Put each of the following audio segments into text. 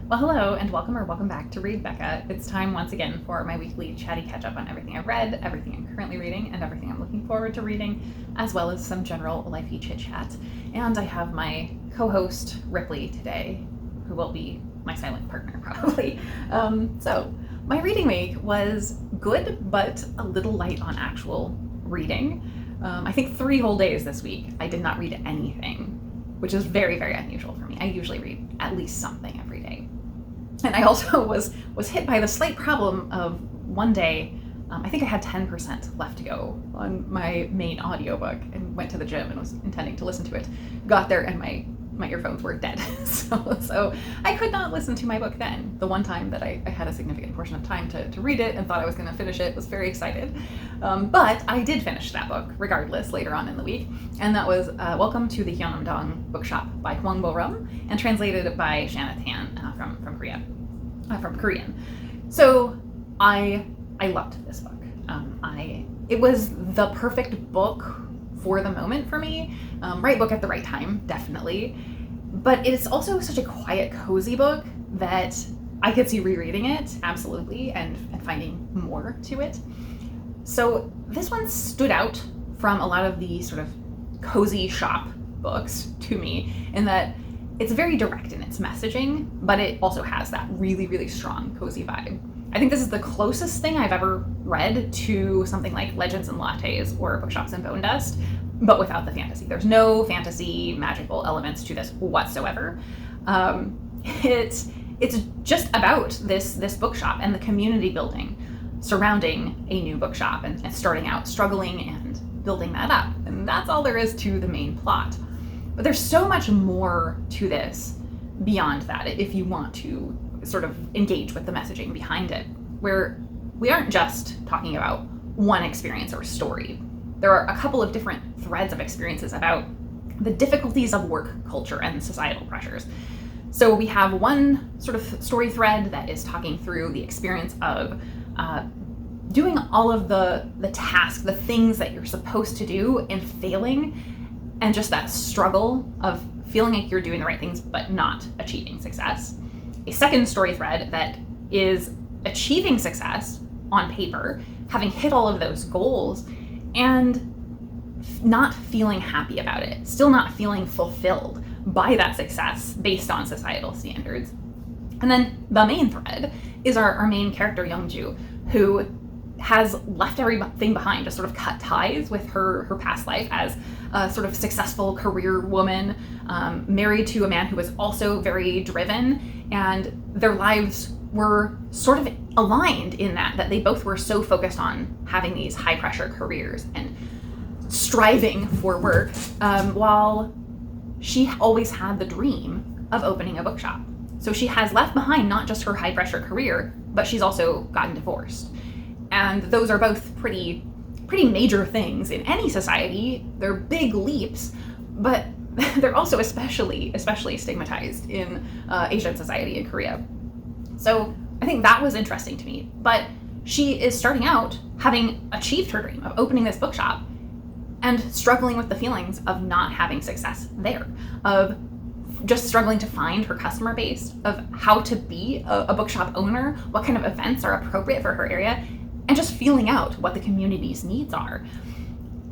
Well, hello and welcome back to Read Becca. It's time once again for my weekly chatty catch up on everything I've read, everything I'm currently reading, and everything I'm looking forward to reading, as well as some general lifey chit chat. And I have my co-host Ripley today, who will be my silent partner probably. So my reading week was good, but a little light on actual reading. I think 3 whole days this week I did not read anything, which is very, very unusual for me. I usually read at least something every day. And I also was hit by the slight problem of one day, I think I had 10% left to go on my main audiobook and went to the gym and was intending to listen to it. Got there and my earphones were dead. So I could not listen to my book then. The one time that I had a significant portion of time to read it and thought I was going to finish it, was very excited. But I did finish that book regardless later on in the week. And that was Welcome to the Hyunam Dong Bookshop by Hwang Bo-Reum and translated by Shanna Tan from Korean. So I loved this book. It was the perfect book for the moment for me. Right book at the right time, definitely. But it's also such a quiet, cozy book that I could see rereading it, absolutely, and finding more to it. So this one stood out from a lot of the sort of cozy shop books to me in that it's very direct in its messaging, but it also has that really, really strong cozy vibe. I think this is the closest thing I've ever read to something like Legends and Lattes or Bookshops and Bone Dust, but without the fantasy. There's no fantasy magical elements to this whatsoever. It's just about this bookshop and the community building surrounding a new bookshop and starting out struggling and building that up. And that's all there is to the main plot. But there's so much more to this beyond that if you want to sort of engage with the messaging behind it, where we aren't just talking about one experience or story. There are a couple of different threads of experiences about the difficulties of work culture and societal pressures. So we have one sort of story thread that is talking through the experience of doing all of the tasks, the things that you're supposed to do and failing, and just that struggle of feeling like you're doing the right things but not achieving success. A second story thread that is achieving success on paper, having hit all of those goals, and not feeling happy about it, still not feeling fulfilled by that success based on societal standards. And then the main thread is our main character, Youngju, who has left everything behind, just sort of cut ties with her past life as a sort of successful career woman, married to a man who was also very driven, and their lives were sort of aligned in that they both were so focused on having these high pressure careers and striving for work, while she always had the dream of opening a bookshop. So she has left behind not just her high pressure career, but she's also gotten divorced. And those are both pretty major things in any society. They're big leaps, but they're also especially stigmatized in Asian society in Korea. So I think that was interesting to me. But she is starting out having achieved her dream of opening this bookshop and struggling with the feelings of not having success there, of just struggling to find her customer base, of how to be a bookshop owner, what kind of events are appropriate for her area, and just feeling out what the community's needs are.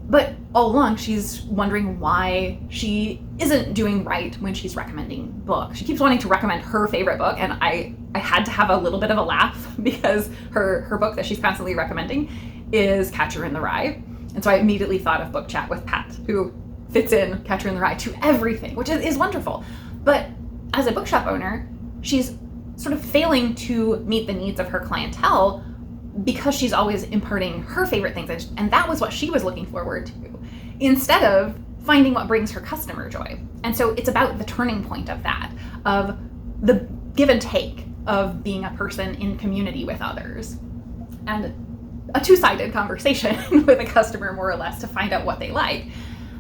But all along, she's wondering why she isn't doing right when she's recommending books. She keeps wanting to recommend her favorite book, and I had to have a little bit of a laugh because her book that she's constantly recommending is Catcher in the Rye. And so I immediately thought of Book Chat with Pat, who fits in Catcher in the Rye to everything, which is wonderful. But as a bookshop owner, she's sort of failing to meet the needs of her clientele because she's always imparting her favorite things, and that was what she was looking forward to, instead of finding what brings her customer joy. And so it's about the turning point of that, of the give and take of being a person in community with others, and a two-sided conversation with a customer, more or less, to find out what they like.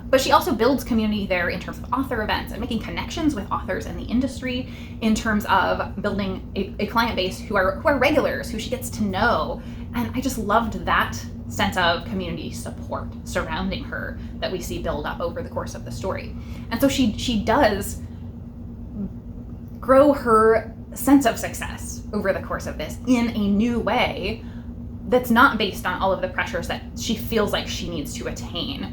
But she also builds community there in terms of author events and making connections with authors in the industry, in terms of building a client base who are regulars, who she gets to know. And I just loved that sense of community support surrounding her that we see build up over the course of the story. And so she does grow her sense of success over the course of this in a new way that's not based on all of the pressures that she feels like she needs to attain,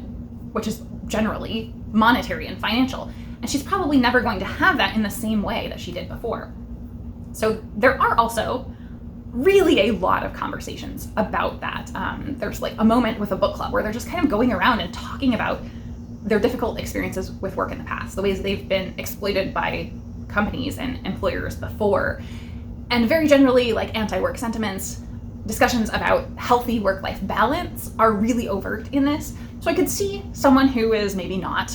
which is generally monetary and financial. And she's probably never going to have that in the same way that she did before. So there are also really a lot of conversations about that. There's like a moment with a book club where they're just kind of going around and talking about their difficult experiences with work in the past, the ways they've been exploited by companies and employers before, and very generally like anti-work sentiments. Discussions about healthy work-life balance are really overt in this. So I could see someone who is maybe not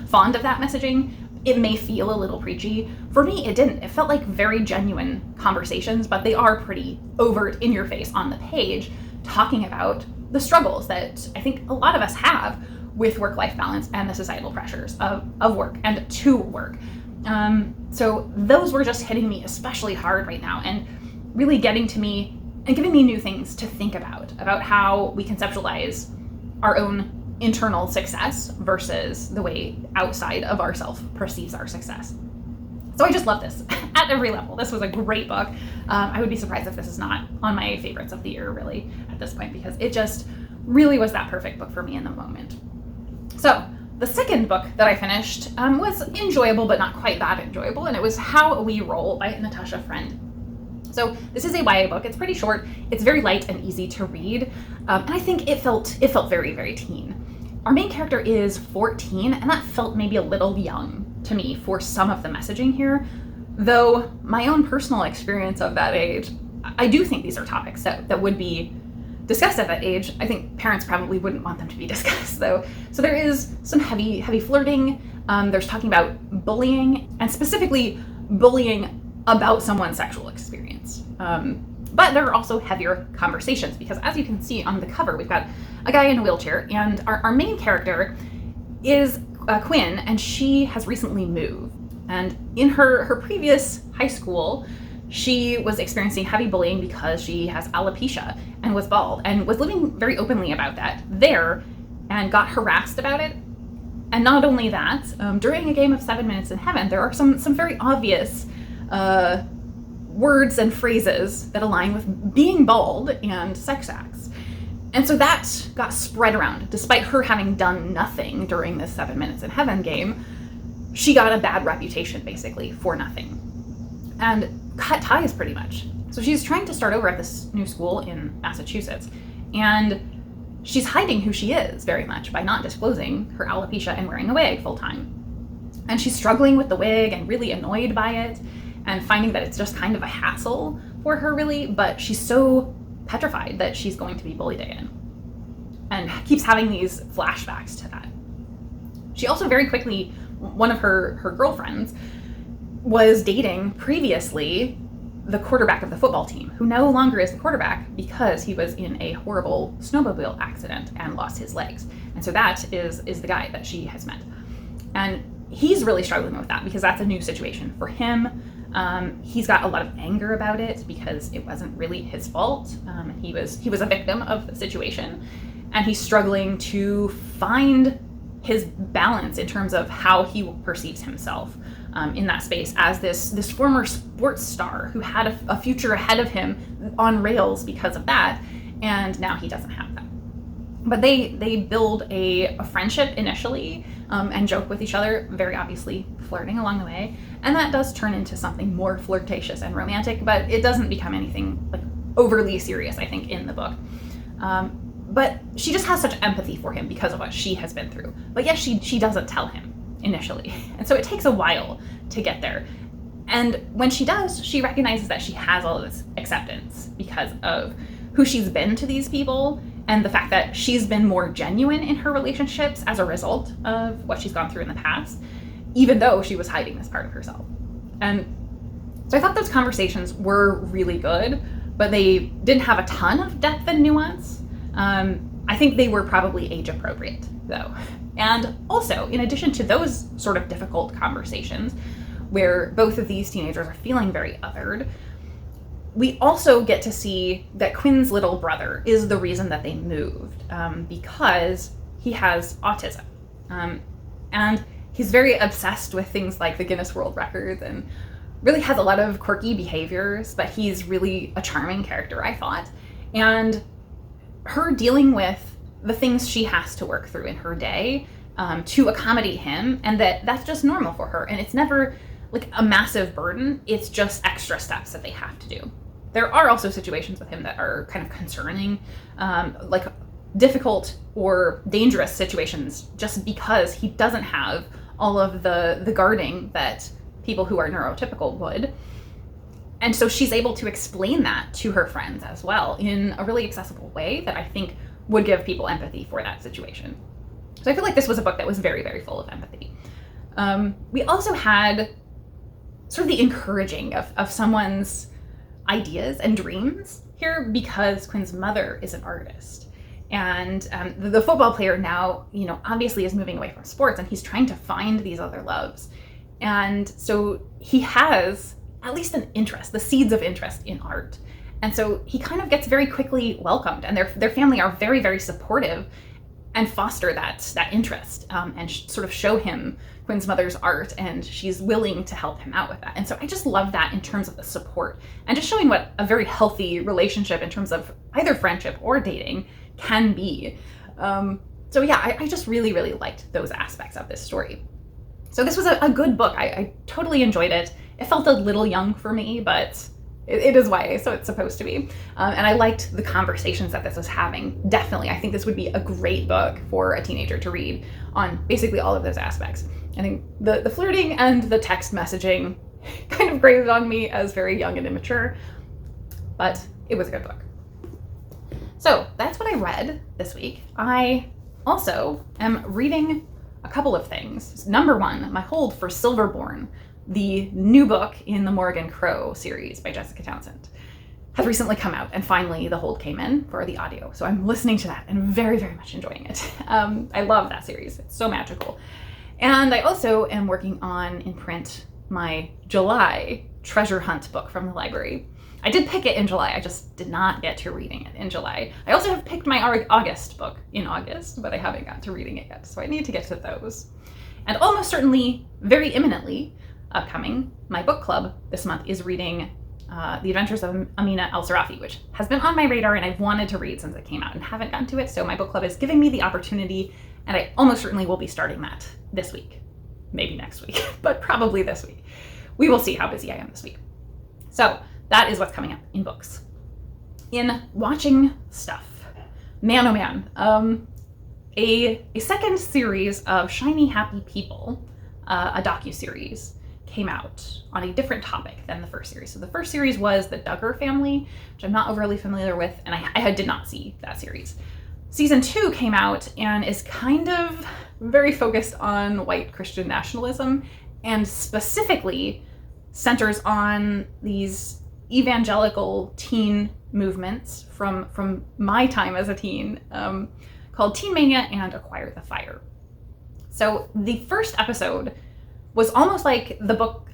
fond of that messaging. It may feel a little preachy. For me, it didn't. It felt like very genuine conversations, but they are pretty overt, in your face on the page, talking about the struggles that I think a lot of us have with work-life balance and the societal pressures of work and to work. So those were just hitting me especially hard right now, and really getting to me and giving me new things to think about how we conceptualize our own internal success versus the way outside of ourself perceives our success. So I just love this at every level. This was a great book. I would be surprised if this is not on my favorites of the year, really, at this point, because it just really was that perfect book for me in the moment. So the second book that I finished was enjoyable, but not quite that enjoyable, and it was How We Roll by Natasha Friend. So this is a YA book. It's pretty short. It's very light and easy to read, and I think it felt very, very teen. Our main character is 14, and that felt maybe a little young to me for some of the messaging here, though my own personal experience of that age, I do think these are topics that would be discussed at that age. I think parents probably wouldn't want them to be discussed, though. So there is some heavy flirting. There's talking about bullying, and specifically bullying about someone's sexual experience. But there are also heavier conversations, because as you can see on the cover, we've got a guy in a wheelchair, and our main character is Quinn, and she has recently moved. And in her previous high school, she was experiencing heavy bullying because she has alopecia and was bald, and was living very openly about that there, and got harassed about it. And not only that, during a game of 7 Minutes in Heaven, there are some very obvious words and phrases that align with being bald and sex acts. And so that got spread around. Despite her having done nothing during this 7 Minutes in Heaven game, she got a bad reputation, basically, for nothing. And cut ties, pretty much. So she's trying to start over at this new school in Massachusetts, and she's hiding who she is very much by not disclosing her alopecia and wearing a wig full time. And she's struggling with the wig and really annoyed by it, and finding that it's just kind of a hassle for her, really, but she's so petrified that she's going to be bullied again, and keeps having these flashbacks to that. She also very quickly, one of her girlfriends was dating previously the quarterback of the football team, who no longer is the quarterback because he was in a horrible snowmobile accident and lost his legs. And so that is the guy that she has met. And he's really struggling with that because that's a new situation for him. He's got a lot of anger about it because it wasn't really his fault. He was a victim of the situation, and he's struggling to find his balance in terms of how he perceives himself in that space as this former sports star who had a future ahead of him on rails because of that, and now he doesn't have that. But they build a friendship initially, and joke with each other, very obviously flirting along the way, and that does turn into something more flirtatious and romantic, but it doesn't become anything like overly serious, I think, in the book. But she just has such empathy for him because of what she has been through. But yes, she doesn't tell him initially, and so it takes a while to get there. And when she does, she recognizes that she has all of this acceptance because of who she's been to these people, and the fact that she's been more genuine in her relationships as a result of what she's gone through in the past, even though she was hiding this part of herself. And so I thought those conversations were really good, but they didn't have a ton of depth and nuance. I think they were probably age appropriate, though. And also, in addition to those sort of difficult conversations where both of these teenagers are feeling very othered, we also get to see that Quinn's little brother is the reason that they moved, because he has autism. And he's very obsessed with things like the Guinness World Records and really has a lot of quirky behaviors, but he's really a charming character, I thought. And her dealing with the things she has to work through in her day to accommodate him, and that's just normal for her. And it's never like a massive burden. It's just extra steps that they have to do. There are also situations with him that are kind of concerning, like difficult or dangerous situations, just because he doesn't have all of the guarding that people who are neurotypical would. And so she's able to explain that to her friends as well in a really accessible way that I think would give people empathy for that situation. So I feel like this was a book that was very, very full of empathy. We also had sort of the encouraging of someone's ideas and dreams here, because Quinn's mother is an artist. And the football player now, obviously is moving away from sports, and he's trying to find these other loves. And so he has at least an interest, the seeds of interest in art. And so he kind of gets very quickly welcomed, and their family are very, very supportive and foster that interest and sort of show him Quinn's mother's art, and she's willing to help him out with that. And so I just love that in terms of the support and just showing what a very healthy relationship in terms of either friendship or dating can be. So yeah, I just really, really liked those aspects of this story. So this was a good book. I totally enjoyed it. It felt a little young for me, but it is YA, so it's supposed to be. And I liked the conversations that this was having. Definitely, I think this would be a great book for a teenager to read on basically all of those aspects. I think the flirting and the text messaging kind of grated on me as very young and immature, but it was a good book. So that's what I read this week. I also am reading a couple of things. Number one, my hold for Silverborn, the new book in the Morgan Crow series by Jessica Townsend, has recently come out, and finally the hold came in for the audio. So I'm listening to that and very, very much enjoying it. I love that series. It's so magical. And I also am working on in print my July treasure hunt book from the library. I did pick it in July. I just did not get to reading it in July. I also have picked my August book in August, but I haven't got to reading it yet. So I need to get to those. And almost certainly, very imminently, upcoming, my book club this month is reading The Adventures of Amina El-Sarafi, which has been on my radar and I've wanted to read since it came out and haven't gotten to it. So my book club is giving me the opportunity, and I almost certainly will be starting that this week. Maybe next week, but probably this week. We will see how busy I am this week. So that is what's coming up in books. In watching stuff, man oh man, a second series of Shiny Happy People, a docuseries, came out on a different topic than the first series. So the first series was the Duggar family, which I'm not overly familiar with, and I did not see that series. Season 2 came out and is kind of very focused on white Christian nationalism, and specifically centers on these evangelical teen movements from my time as a teen, called Teen Mania and Acquire the Fire. So the first episode was almost like the book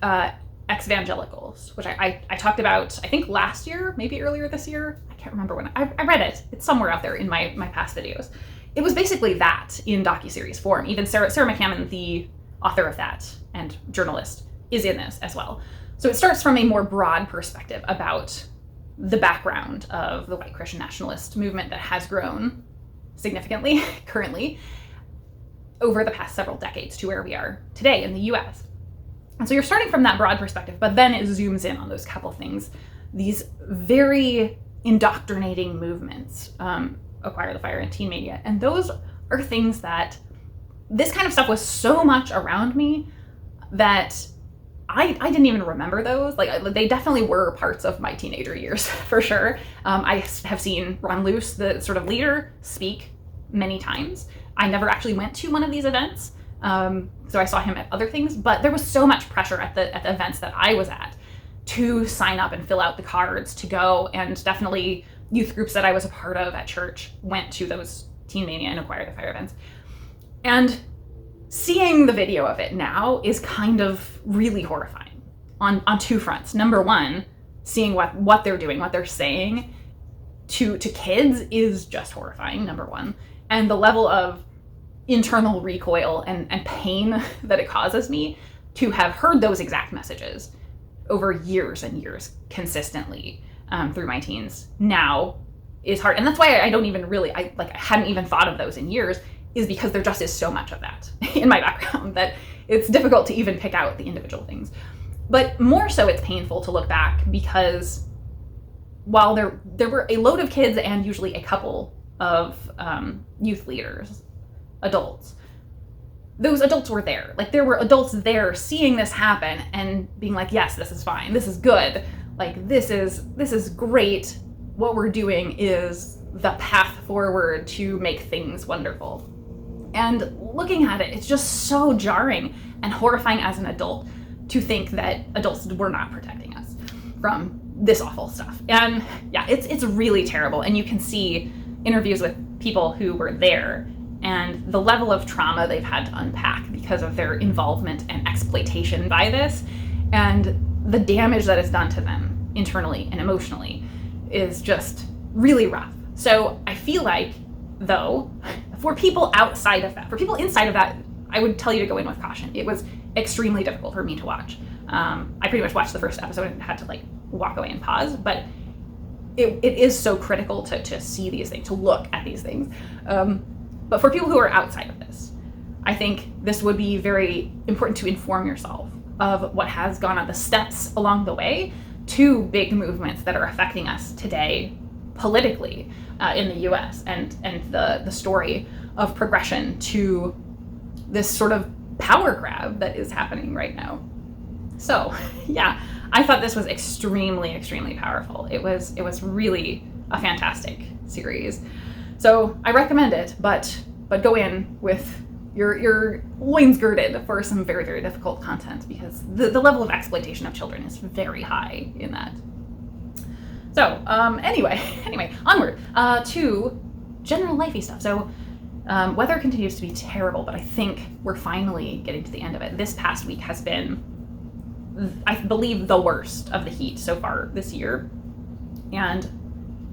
Ex-Evangelicals, which I talked about, I think last year, maybe earlier this year. I can't remember when. I read it. It's somewhere out there in my past videos. It was basically that in docuseries form. Even Sarah McCammon, the author of that and journalist, is in this as well. So it starts from a more broad perspective about the background of the white Christian nationalist movement that has grown significantly currently over the past several decades to where we are today in the US. And so you're starting from that broad perspective, but then it zooms in on those couple things, these very indoctrinating movements, Acquire the Fire and Teen Mania. And those are things that this kind of stuff was so much around me that I didn't even remember those. Like, they definitely were parts of my teenager years, for sure. I have seen Ron Luce, the sort of leader, speak many times. I never actually went to one of these events, so I saw him at other things, but there was so much pressure at the events that I was at to sign up and fill out the cards to go, and definitely youth groups that I was a part of at church went to those Teen Mania and Acquire the Fire events. And seeing the video of it now is kind of really horrifying on two fronts. Number one, seeing what they're doing, what they're saying to kids is just horrifying, number one. And the level of internal recoil and pain that it causes me to have heard those exact messages over years and years consistently through my teens now is hard. And that's why I don't even really, I hadn't even thought of those in years, is because there just is so much of that in my background that it's difficult to even pick out the individual things. But more so it's painful to look back because while there were a load of kids and usually a couple of youth leaders, adults, those adults were there. Like, there were adults there seeing this happen and being like, yes, this is fine, this is good, like this is great, what we're doing is the path forward to make things wonderful. And looking at it, it's just so jarring and horrifying as an adult to think that adults were not protecting us from this awful stuff. And yeah, it's really terrible. And you can see interviews with people who were there and the level of trauma they've had to unpack because of their involvement and exploitation by this, and the damage that is done to them internally and emotionally is just really rough. So I feel like, though, for people outside of that, for people inside of that, I would tell you to go in with caution. It was extremely difficult for me to watch. I pretty much watched the first episode and had to like walk away and pause, but it is so critical to see these things, to look at these things. But for people who are outside of this, I think this would be very important to inform yourself of what has gone on, the steps along the way to big movements that are affecting us today politically in the US, and the story of progression to this sort of power grab that is happening right now. So yeah, I thought this was extremely, extremely powerful. It was really a fantastic series. So I recommend it, but go in with your loins girded for some very, very difficult content, because the level of exploitation of children is very high in that. So anyway, onward to general lifey stuff. So weather continues to be terrible, but I think we're finally getting to the end of it. This past week has been, I believe, the worst of the heat so far this year. And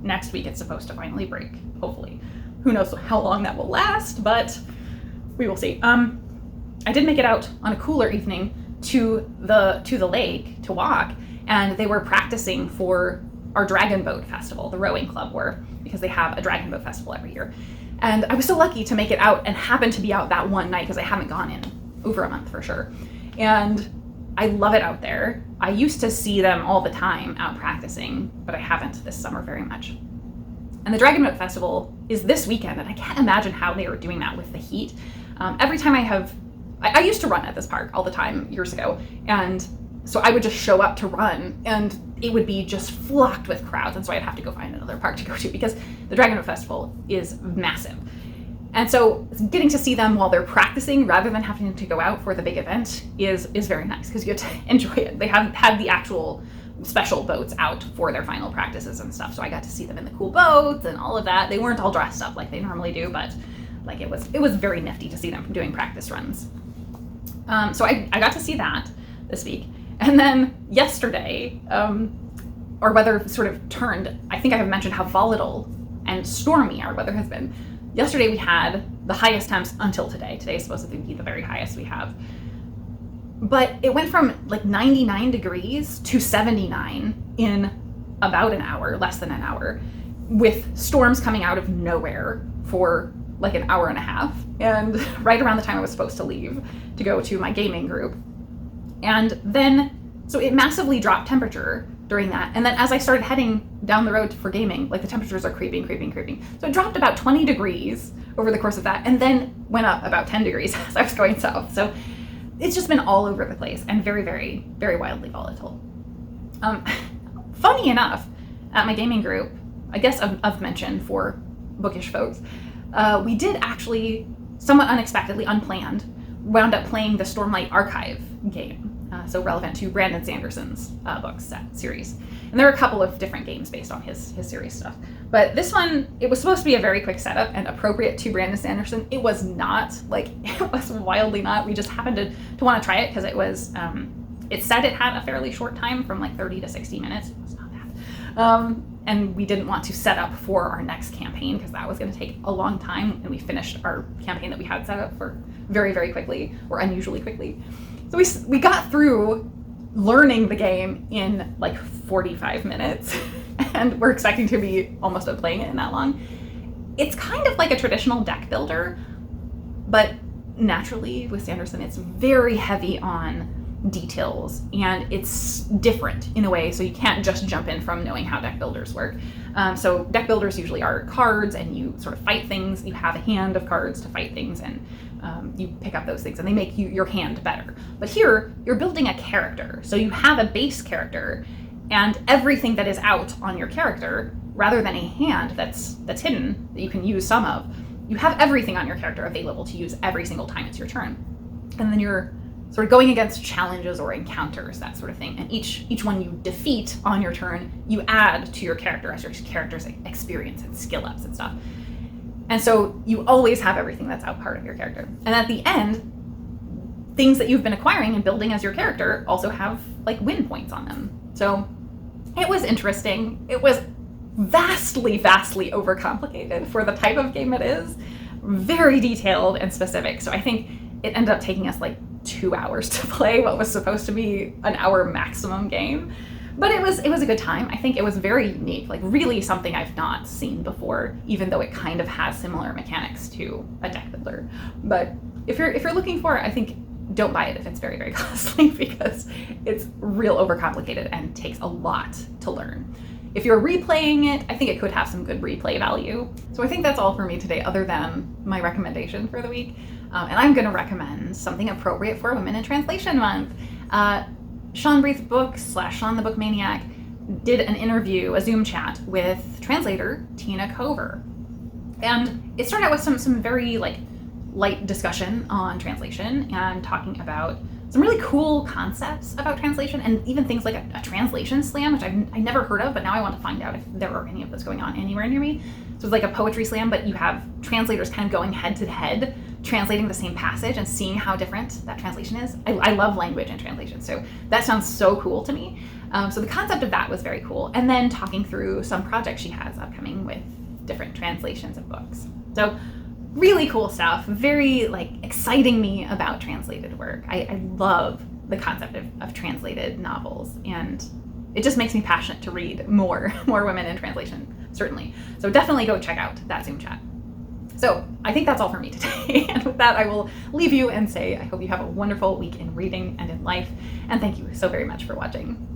next week it's supposed to finally break, hopefully. Who knows how long that will last, but we will see. I did make it out on a cooler evening to the lake to walk, and they were practicing for our Dragon Boat Festival, the rowing club were, because they have a Dragon Boat Festival every year. And I was so lucky to make it out and happen to be out that one night, because I haven't gone in over a month for sure. And I love it out there. I used to see them all the time out practicing, but I haven't this summer very much. And the Dragon Boat Festival is this weekend, and I can't imagine how they are doing that with the heat. Every time I used to run at this park all the time years ago, and so I would just show up to run, and it would be just flocked with crowds, and so I'd have to go find another park to go to, because the Dragon Boat Festival is massive. And so getting to see them while they're practicing rather than having to go out for the big event is very nice, because you get to enjoy it. They haven't had the actual special boats out for their final practices and stuff, so I got to see them in the cool boats and all of that. They weren't all dressed up like they normally do, but like it was very nifty to see them doing practice runs. So I got to see that this week. And then yesterday, our weather sort of turned. I think I have mentioned how volatile and stormy our weather has been. Yesterday we had the highest temps until today. Today is supposed to be the very highest we have. But it went from like 99 degrees to 79 in about an hour, less than an hour, with storms coming out of nowhere for like an hour and a half. And right around the time I was supposed to leave to go to my gaming group. And then, so it massively dropped temperature during that. And then as I started heading down the road for gaming, like the temperatures are creeping. So it dropped about 20 degrees over the course of that, and then went up about 10 degrees as I was going south. So it's just been all over the place and very, very, very wildly volatile. Funny enough, at my gaming group, I guess of mention for bookish folks, we did actually, somewhat unexpectedly, unplanned, wound up playing the Stormlight Archive game. So relevant to Brandon Sanderson's books set series. And there are a couple of different games based on his series stuff. But this one, it was supposed to be a very quick setup and appropriate to Brandon Sanderson. It was not, it was wildly not. We just happened to want to try it because it was, it said it had a fairly short time, from like 30 to 60 minutes. It was not that. And we didn't want to set up for our next campaign because that was going to take a long time. And we finished our campaign that we had set up for very, very quickly, or unusually quickly. So we got through learning the game in like 45 minutes, and we're expecting to be almost done playing it in that long. It's kind of like a traditional deck builder, but naturally with Sanderson, it's very heavy on details, and it's different in a way, so you can't just jump in from knowing how deck builders work. So deck builders usually are cards, and you sort of fight things. You have a hand of cards to fight things, and you pick up those things, and they make your hand better. But here, you're building a character, so you have a base character, and everything that is out on your character, rather than a hand that's hidden that you can use some of, you have everything on your character available to use every single time it's your turn. And then you're sort of going against challenges or encounters, that sort of thing. And each one you defeat on your turn, you add to your character as your character's experience and skill ups and stuff. And so you always have everything that's out part of your character. And at the end, things that you've been acquiring and building as your character also have like win points on them. So it was interesting. It was vastly overcomplicated for the type of game it is. Very detailed and specific. So I think it ended up taking us like 2 hours to play what was supposed to be an hour maximum game. But it was a good time. I think it was very unique, like really something I've not seen before, even though it kind of has similar mechanics to a deck builder. But if you're looking for it, I think don't buy it if it's very costly, because it's real overcomplicated and takes a lot to learn. If you're replaying it, I think it could have some good replay value. So I think that's all for me today, other than my recommendation for the week. And I'm going to recommend something appropriate for Women in Translation Month. Sean Breath Books / Sean the Book Maniac did an interview, a Zoom chat with translator Tina Cover. And it started out with some very light discussion on translation and talking about some really cool concepts about translation, and even things like a translation slam, which I never heard of, but now I want to find out if there are any of those going on anywhere near me. So it's like a poetry slam, but you have translators kind of going head to head, translating the same passage and seeing how different that translation is. I love language and translation, so that sounds so cool to me. So the concept of that was very cool. And then talking through some projects she has upcoming with different translations of books. So really cool stuff, very exciting me about translated work. I love the concept of translated novels, and it just makes me passionate to read more women in translation, certainly. So definitely go check out that Zoom chat. So I think that's all for me today. And with that, I will leave you and say I hope you have a wonderful week in reading and in life. And thank you so very much for watching.